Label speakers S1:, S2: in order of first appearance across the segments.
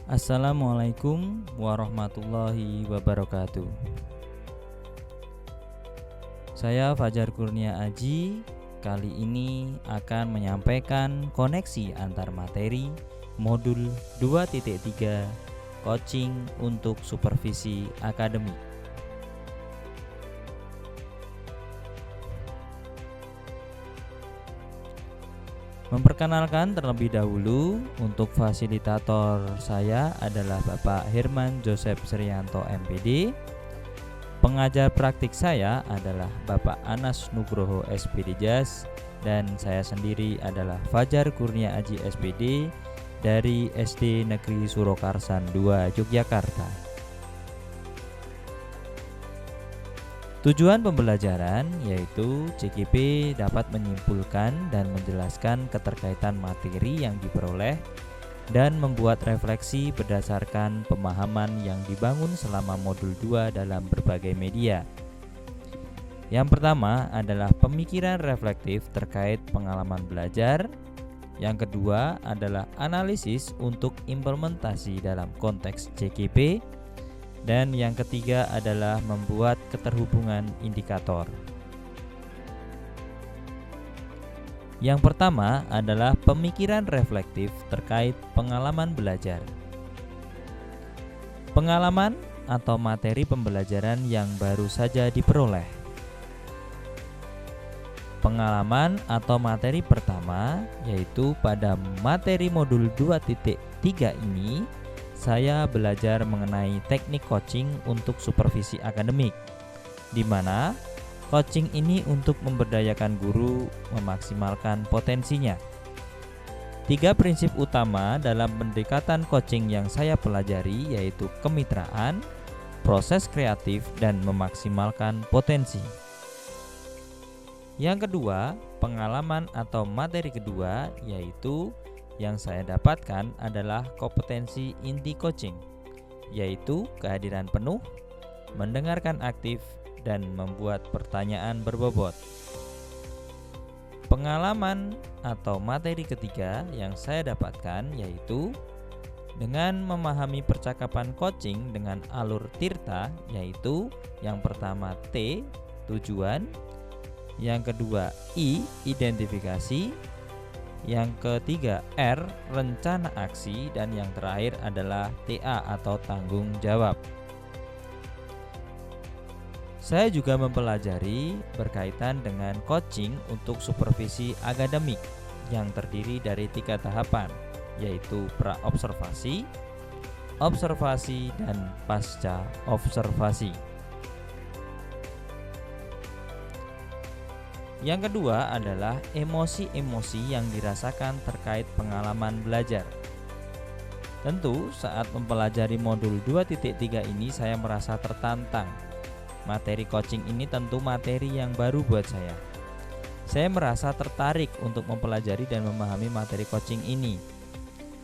S1: Assalamualaikum warahmatullahi wabarakatuh. Saya Fajar Kurnia Aji. Kali ini akan menyampaikan koneksi antar materi modul 2.3 coaching untuk supervisi akademik. Memperkenalkan terlebih dahulu, untuk fasilitator saya adalah Bapak Herman Joseph Srianto MPD. Pengajar praktik saya adalah Bapak Anas Nugroho SPD JAS, dan saya sendiri adalah Fajar Kurnia Aji SPD dari SD Negeri Surokarsan 2 Yogyakarta. Tujuan pembelajaran yaitu CGP dapat menyimpulkan dan menjelaskan keterkaitan materi yang diperoleh dan membuat refleksi berdasarkan pemahaman yang dibangun selama modul 2 dalam berbagai media. Yang pertama adalah pemikiran reflektif terkait pengalaman belajar. Yang kedua adalah analisis untuk implementasi dalam konteks CGP. Dan yang ketiga adalah membuat keterhubungan indikator. Yang pertama adalah pemikiran reflektif terkait pengalaman belajar. Pengalaman atau materi pembelajaran yang baru saja diperoleh. Pengalaman atau materi pertama yaitu pada materi modul 2.3 ini saya belajar mengenai teknik coaching untuk supervisi akademik, di mana coaching ini untuk memberdayakan guru memaksimalkan potensinya. 3 prinsip utama dalam pendekatan coaching yang saya pelajari yaitu kemitraan, proses kreatif, dan memaksimalkan potensi. Yang kedua, pengalaman atau materi kedua yaitu yang saya dapatkan adalah kompetensi inti coaching, yaitu kehadiran penuh, mendengarkan aktif, dan membuat pertanyaan berbobot. Pengalaman atau materi ketiga yang saya dapatkan yaitu dengan memahami percakapan coaching dengan alur Tirta, yaitu yang pertama T, tujuan, yang kedua I, identifikasi, yang ketiga R, rencana aksi, dan yang terakhir adalah TA atau tanggung jawab. Saya juga mempelajari berkaitan dengan coaching untuk supervisi akademik yang terdiri dari 3 tahapan, yaitu pra-observasi, observasi, dan pasca observasi. Yang kedua adalah emosi-emosi yang dirasakan terkait pengalaman belajar. Tentu saat mempelajari modul 2.3 ini saya merasa tertantang. Materi coaching ini tentu materi yang baru buat saya. Saya merasa tertarik untuk mempelajari dan memahami materi coaching ini.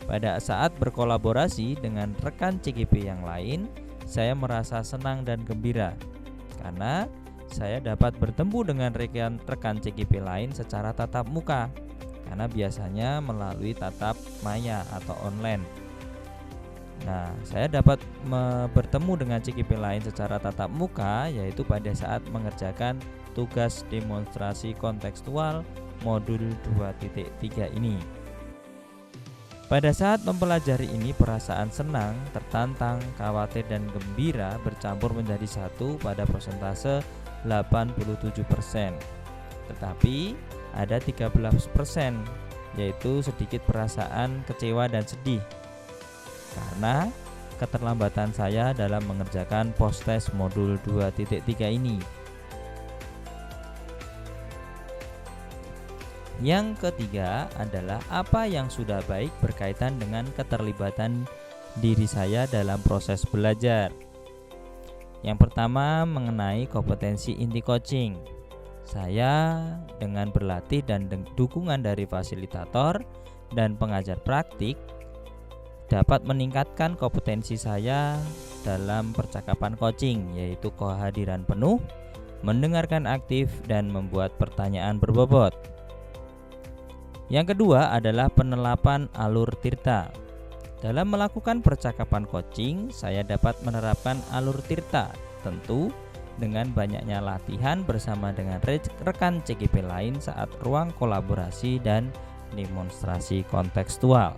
S1: Pada saat berkolaborasi dengan rekan CGP yang lain, saya merasa senang dan gembira karena saya dapat bertemu dengan rekan CGP lain secara tatap muka, karena biasanya melalui tatap maya atau online. Nah, saya dapat bertemu dengan CGP lain secara tatap muka yaitu pada saat mengerjakan tugas demonstrasi kontekstual modul 2.3 ini. Pada saat mempelajari ini, perasaan senang, tertantang, khawatir, dan gembira bercampur menjadi satu pada persentase 87%. Tetapi ada 13% yaitu sedikit perasaan kecewa dan sedih karena keterlambatan saya dalam mengerjakan post-test modul 2.3 ini. Yang ketiga adalah apa yang sudah baik berkaitan dengan keterlibatan diri saya dalam proses belajar. Yang pertama mengenai kompetensi inti coaching. Saya dengan berlatih dan dukungan dari fasilitator dan pengajar praktik dapat meningkatkan kompetensi saya dalam percakapan coaching, yaitu kehadiran penuh, mendengarkan aktif, dan membuat pertanyaan berbobot. Yang kedua adalah penerapan alur Tirta. Dalam melakukan percakapan coaching, saya dapat menerapkan alur tirta, tentu dengan banyaknya latihan bersama dengan rekan CGP lain saat ruang kolaborasi dan demonstrasi kontekstual.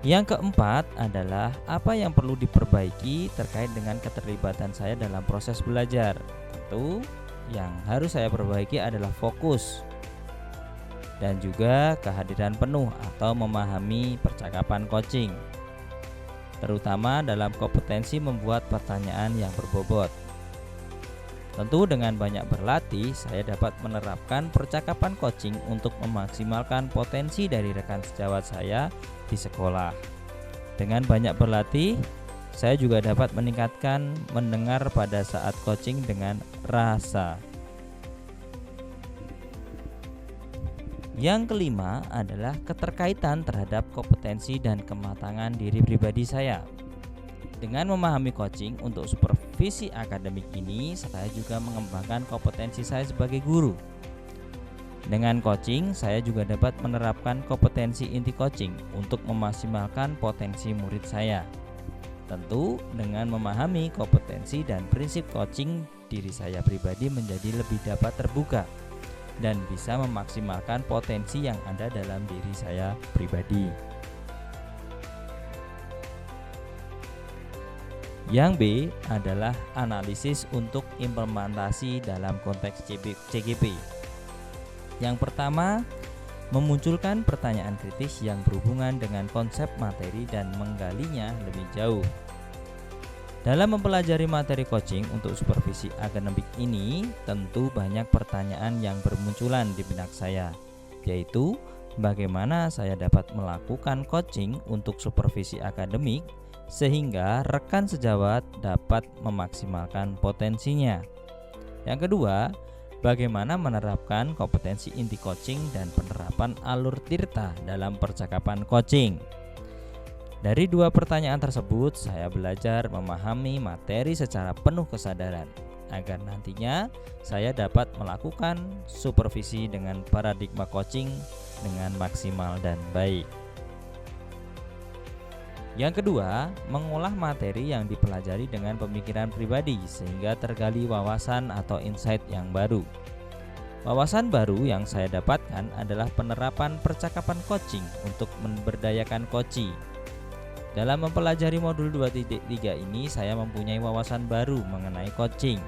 S1: Yang keempat adalah apa yang perlu diperbaiki terkait dengan keterlibatan saya dalam proses belajar. Tentu yang harus saya perbaiki adalah fokus dan juga kehadiran penuh atau memahami percakapan coaching, terutama dalam kompetensi membuat pertanyaan yang berbobot. Tentu dengan banyak berlatih, saya dapat menerapkan percakapan coaching untuk memaksimalkan potensi dari rekan sejawat saya di sekolah. Dengan banyak berlatih, saya juga dapat meningkatkan mendengar pada saat coaching dengan rasa. Yang kelima adalah keterkaitan terhadap kompetensi dan kematangan diri pribadi saya. Dengan memahami coaching untuk supervisi akademik ini, saya juga mengembangkan kompetensi saya sebagai guru. Dengan coaching, saya juga dapat menerapkan kompetensi inti coaching untuk memaksimalkan potensi murid saya. Tentu dengan memahami kompetensi dan prinsip coaching, diri saya pribadi menjadi lebih dapat terbuka dan bisa memaksimalkan potensi yang ada dalam diri saya pribadi. Yang B adalah analisis untuk implementasi dalam konteks CGP. Yang pertama, memunculkan pertanyaan kritis yang berhubungan dengan konsep materi dan menggalinya lebih jauh. Dalam mempelajari materi coaching untuk supervisi akademik ini, tentu banyak pertanyaan yang bermunculan di benak saya, yaitu bagaimana saya dapat melakukan coaching untuk supervisi akademik sehingga rekan sejawat dapat memaksimalkan potensinya. Yang kedua, bagaimana menerapkan kompetensi inti coaching dan penerapan alur tirta dalam percakapan coaching. Dari dua pertanyaan tersebut, saya belajar memahami materi secara penuh kesadaran agar nantinya saya dapat melakukan supervisi dengan paradigma coaching dengan maksimal dan baik. Yang kedua, mengolah materi yang dipelajari dengan pemikiran pribadi sehingga tergali wawasan atau insight yang baru. Wawasan baru yang saya dapatkan adalah penerapan percakapan coaching untuk memberdayakan coachee. Dalam mempelajari modul 2.3 ini, saya mempunyai wawasan baru mengenai coaching.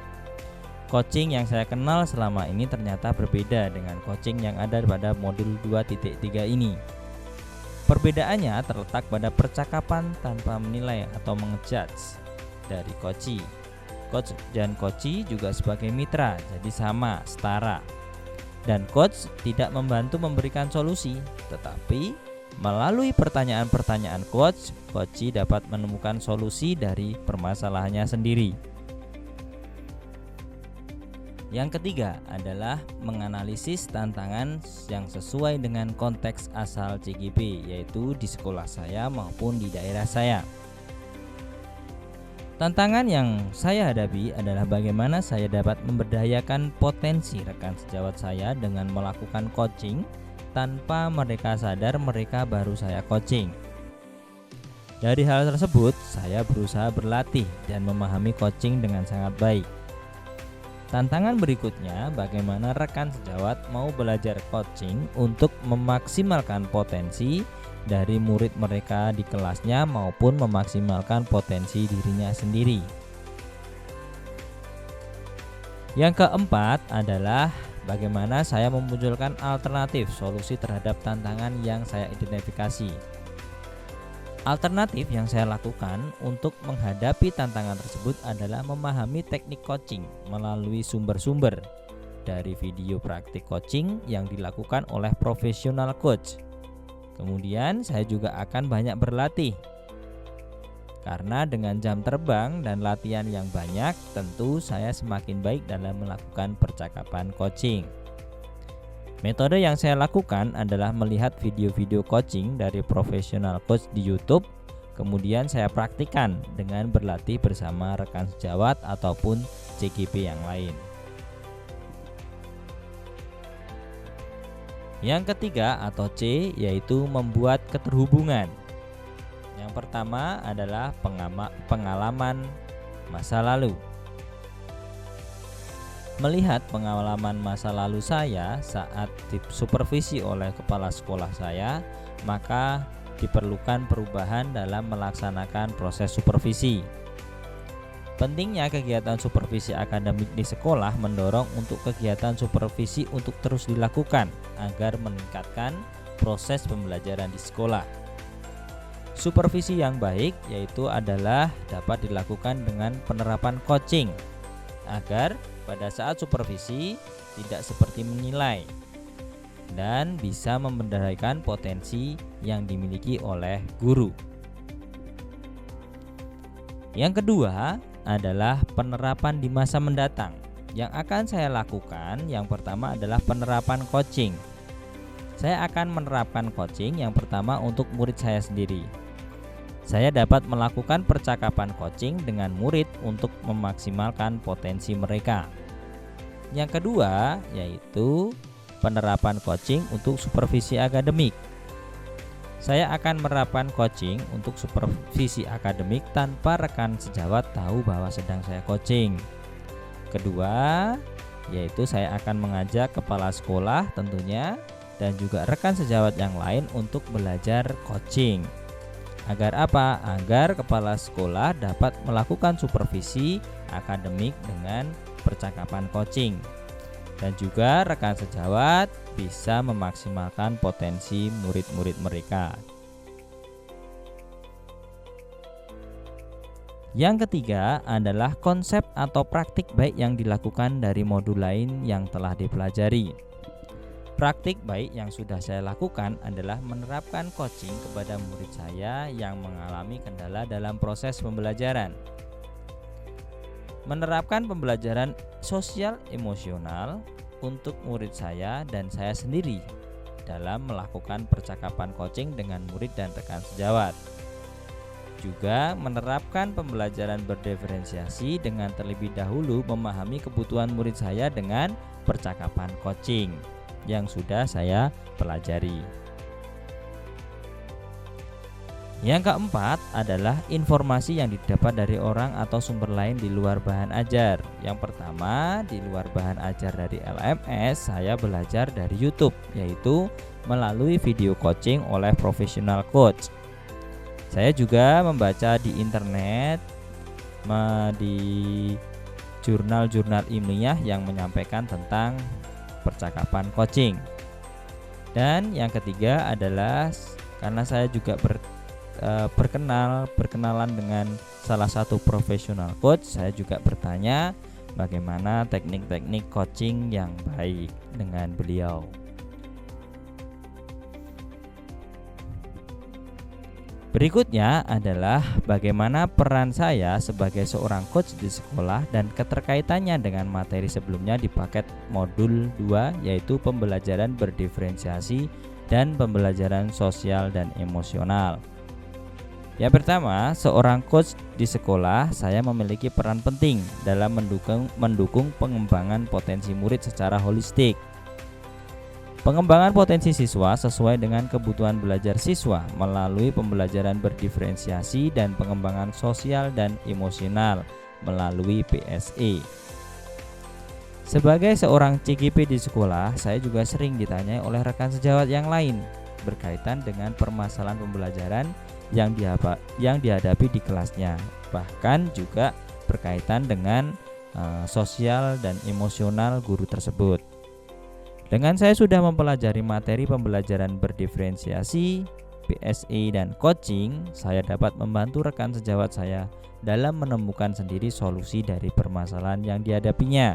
S1: Coaching yang saya kenal selama ini ternyata berbeda dengan coaching yang ada pada modul 2.3 ini. Perbedaannya terletak pada percakapan tanpa menilai atau mengejudge dari coachee. Coach dan coachee juga sebagai mitra, jadi sama, setara. Dan coach tidak membantu memberikan solusi, tetapi melalui pertanyaan-pertanyaan coachee dapat menemukan solusi dari permasalahannya sendiri. Yang ketiga adalah menganalisis tantangan yang sesuai dengan konteks asal CGP, yaitu di sekolah saya maupun di daerah saya. Tantangan yang saya hadapi adalah bagaimana saya dapat memberdayakan potensi rekan sejawat saya dengan melakukan coaching tanpa mereka sadar mereka baru saya coaching. Dari hal tersebut, saya berusaha berlatih dan memahami coaching dengan sangat baik. Tantangan berikutnya, bagaimana rekan sejawat mau belajar coaching untuk memaksimalkan potensi dari murid mereka di kelasnya maupun memaksimalkan potensi dirinya sendiri. Yang keempat adalah bagaimana saya memunculkan alternatif solusi terhadap tantangan yang saya identifikasi. Alternatif yang saya lakukan untuk menghadapi tantangan tersebut adalah memahami teknik coaching melalui sumber-sumber dari video praktik coaching yang dilakukan oleh profesional coach. Kemudian saya juga akan banyak berlatih. Karena dengan jam terbang dan latihan yang banyak, tentu saya semakin baik dalam melakukan percakapan coaching. Metode yang saya lakukan adalah melihat video-video coaching dari profesional coach di YouTube, kemudian saya praktikkan dengan berlatih bersama rekan sejawat ataupun CGP yang lain. Yang ketiga atau C yaitu membuat keterhubungan. Yang pertama adalah pengalaman masa lalu. Melihat pengalaman masa lalu saya saat disupervisi oleh kepala sekolah saya, maka diperlukan perubahan dalam melaksanakan proses supervisi. Pentingnya kegiatan supervisi akademik di sekolah mendorong untuk kegiatan supervisi untuk terus dilakukan agar meningkatkan proses pembelajaran di sekolah. Supervisi yang baik yaitu adalah dapat dilakukan dengan penerapan coaching agar pada saat supervisi tidak seperti menilai dan bisa memberdayaan potensi yang dimiliki oleh guru. Yang kedua adalah penerapan di masa mendatang. Yang akan saya lakukan yang pertama adalah penerapan coaching. Saya akan menerapkan coaching yang pertama untuk murid saya sendiri. Saya dapat melakukan percakapan coaching dengan murid untuk memaksimalkan potensi mereka. Yang kedua yaitu penerapan coaching untuk supervisi akademik. Saya akan menerapkan coaching untuk supervisi akademik tanpa rekan sejawat tahu bahwa sedang saya coaching. Kedua, yaitu saya akan mengajak kepala sekolah tentunya dan juga rekan sejawat yang lain untuk belajar coaching. Agar apa? Agar kepala sekolah dapat melakukan supervisi akademik dengan percakapan coaching. Dan juga rekan sejawat bisa memaksimalkan potensi murid-murid mereka. Yang ketiga adalah konsep atau praktik baik yang dilakukan dari modul lain yang telah dipelajari. Praktik baik yang sudah saya lakukan adalah menerapkan coaching kepada murid saya yang mengalami kendala dalam proses pembelajaran. Menerapkan pembelajaran sosial emosional untuk murid saya dan saya sendiri dalam melakukan percakapan coaching dengan murid dan rekan sejawat. Juga menerapkan pembelajaran berdiferensiasi dengan terlebih dahulu memahami kebutuhan murid saya dengan percakapan coaching yang sudah saya pelajari. Yang keempat adalah informasi yang didapat dari orang atau sumber lain di luar bahan ajar. Yang pertama, di luar bahan ajar dari LMS, saya belajar dari YouTube, yaitu melalui video coaching oleh professional coach. Saya juga membaca di internet, di jurnal-jurnal ilmiah yang menyampaikan tentang percakapan coaching. Dan yang ketiga adalah karena saya juga berkenalan dengan salah satu profesional coach, saya juga bertanya bagaimana teknik-teknik coaching yang baik dengan beliau. Berikutnya adalah bagaimana peran saya sebagai seorang coach di sekolah dan keterkaitannya dengan materi sebelumnya di paket modul 2 yaitu pembelajaran berdiferensiasi dan pembelajaran sosial dan emosional. Yang pertama, seorang coach di sekolah saya memiliki peran penting dalam mendukung pengembangan potensi murid secara holistik. Pengembangan potensi siswa sesuai dengan kebutuhan belajar siswa melalui pembelajaran berdiferensiasi dan pengembangan sosial dan emosional melalui PSE. Sebagai seorang CGP di sekolah, saya juga sering ditanyai oleh rekan sejawat yang lain berkaitan dengan permasalahan pembelajaran yang dihadapi di kelasnya, bahkan juga berkaitan dengan sosial dan emosional guru tersebut. Dengan saya sudah mempelajari materi pembelajaran berdiferensiasi, PSE dan coaching, saya dapat membantu rekan sejawat saya dalam menemukan sendiri solusi dari permasalahan yang dihadapinya.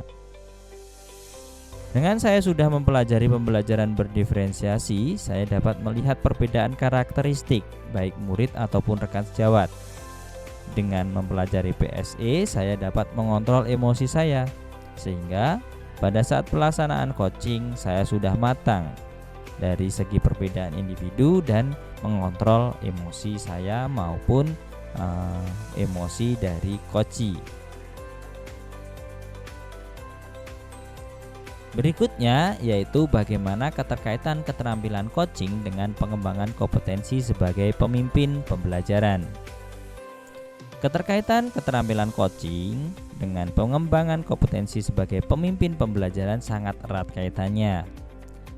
S1: Dengan saya sudah mempelajari pembelajaran berdiferensiasi, saya dapat melihat perbedaan karakteristik baik murid ataupun rekan sejawat. Dengan mempelajari PSE, saya dapat mengontrol emosi saya, sehingga pada saat pelaksanaan coaching saya sudah matang dari segi perbedaan individu dan mengontrol emosi saya maupun emosi dari coachee. Berikutnya yaitu bagaimana keterkaitan keterampilan coaching dengan pengembangan kompetensi sebagai pemimpin pembelajaran. Keterkaitan keterampilan coaching dengan pengembangan kompetensi sebagai pemimpin pembelajaran sangat erat kaitannya.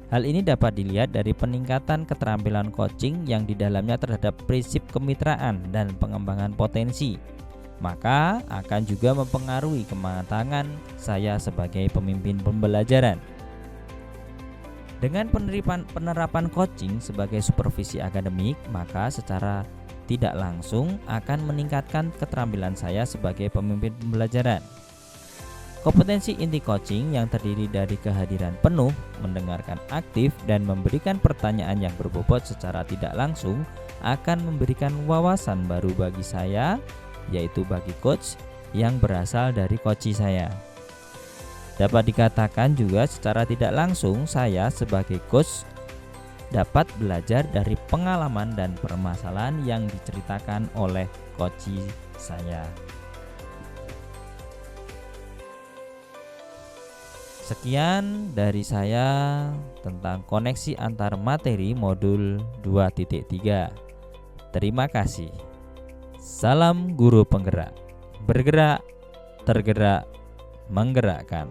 S1: Hal ini dapat dilihat dari peningkatan keterampilan coaching yang di dalamnya terhadap prinsip kemitraan dan pengembangan potensi, maka akan juga mempengaruhi kematangan saya sebagai pemimpin pembelajaran. Dengan penerapan coaching sebagai supervisi akademik, maka secara tidak langsung akan meningkatkan keterampilan saya sebagai pemimpin pembelajaran. Kompetensi inti coaching yang terdiri dari kehadiran penuh, mendengarkan aktif, dan memberikan pertanyaan yang berbobot secara tidak langsung akan memberikan wawasan baru bagi saya, yaitu bagi coach yang berasal dari coachee saya. Dapat dikatakan juga secara tidak langsung saya sebagai coach dapat belajar dari pengalaman dan permasalahan yang diceritakan oleh coachee saya. Sekian dari saya tentang koneksi antar materi modul 2.3. Terima kasih. Salam guru penggerak. Bergerak, tergerak, menggerakkan.